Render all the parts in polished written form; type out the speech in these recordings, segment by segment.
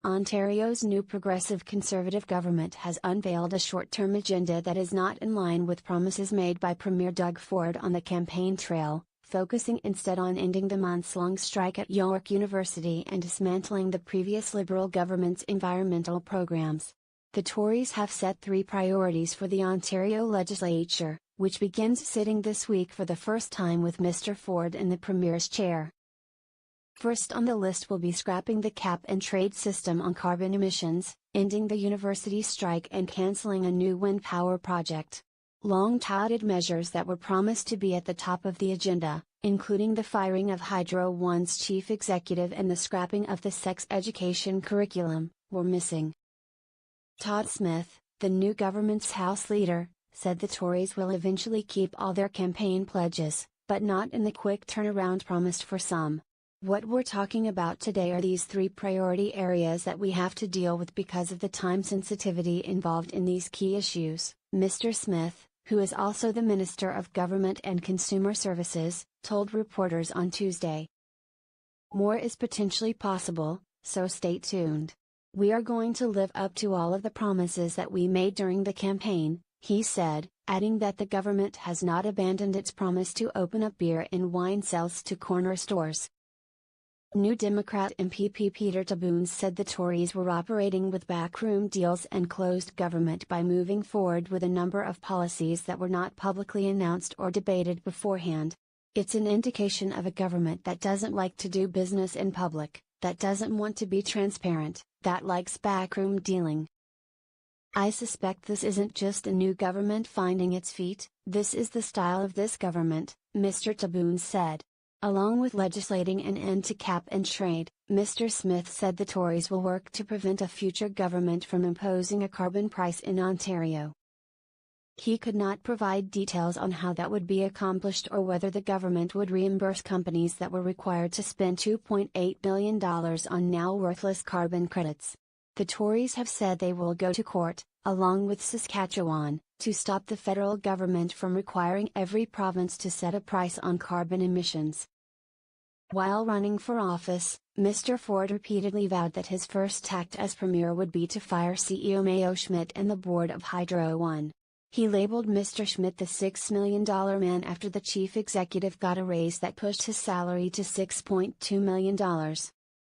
Ontario's new progressive Conservative government has unveiled a short-term agenda that is not in line with promises made by Premier Doug Ford on the campaign trail, focusing instead on ending the months-long strike at York University and dismantling the previous Liberal government's environmental programs. The Tories have set 3 priorities for the Ontario legislature, which begins sitting this week for the first time with Mr. Ford in the Premier's chair. First on the list will be scrapping the cap-and-trade system on carbon emissions, ending the university strike and cancelling a new wind power project. Long-touted measures that were promised to be at the top of the agenda, including the firing of Hydro One's chief executive and the scrapping of the sex education curriculum, were missing. Todd Smith, the new government's House leader, said the Tories will eventually keep all their campaign pledges, but not in the quick turnaround promised for some. What we're talking about today are these 3 priority areas that we have to deal with because of the time sensitivity involved in these key issues, Mr. Smith, who is also the Minister of Government and Consumer Services, told reporters on Tuesday. More is potentially possible, so stay tuned. We are going to live up to all of the promises that we made during the campaign, he said, adding that the government has not abandoned its promise to open up beer and wine sales to corner stores. New Democrat MPP Peter Tabuns said the Tories were operating with backroom deals and closed government by moving forward with a number of policies that were not publicly announced or debated beforehand. It's an indication of a government that doesn't like to do business in public, that doesn't want to be transparent, that likes backroom dealing. I suspect this isn't just a new government finding its feet, this is the style of this government, Mr. Tabuns said. Along with legislating an end to cap-and-trade, Mr. Smith said the Tories will work to prevent a future government from imposing a carbon price in Ontario. He could not provide details on how that would be accomplished or whether the government would reimburse companies that were required to spend $2.8 billion on now worthless carbon credits. The Tories have said they will go to court, along with Saskatchewan, to stop the federal government from requiring every province to set a price on carbon emissions. While running for office, Mr. Ford repeatedly vowed that his first act as Premier would be to fire CEO Mayo Schmidt and the board of Hydro One. He labeled Mr. Schmidt the $6 million man after the chief executive got a raise that pushed his salary to $6.2 million.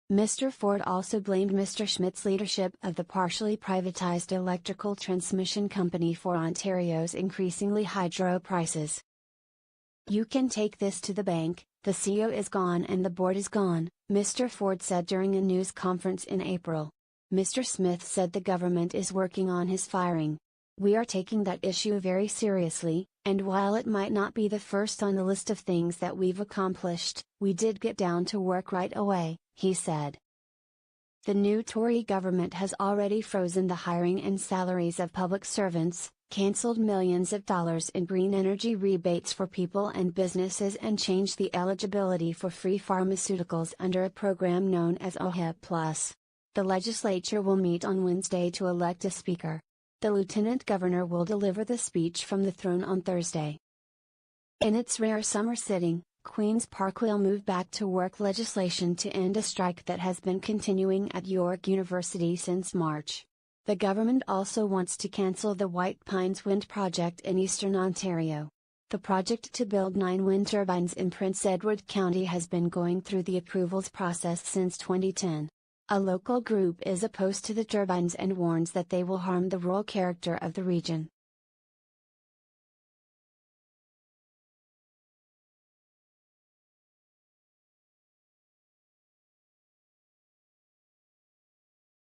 Mr. Ford also blamed Mr. Schmidt's leadership of the partially privatized electrical transmission company for Ontario's increasingly high hydro prices. You can take this to the bank, the CEO is gone and the board is gone, Mr. Ford said during a news conference in April. Mr. Smith said the government is working on his firing. We are taking that issue very seriously, and while it might not be the first on the list of things that we've accomplished, we did get down to work right away, he said. The new Tory government has already frozen the hiring and salaries of public servants, cancelled millions of dollars in green energy rebates for people and businesses and changed the eligibility for free pharmaceuticals under a program known as OHIP+. The legislature will meet on Wednesday to elect a speaker. The Lieutenant Governor will deliver the speech from the throne on Thursday. In its rare summer sitting, Queen's Park will move back to work legislation to end a strike that has been continuing at York University since March. The government also wants to cancel the White Pines Wind Project in eastern Ontario. The project to build 9 wind turbines in Prince Edward County has been going through the approvals process since 2010. A local group is opposed to the turbines and warns that they will harm the rural character of the region.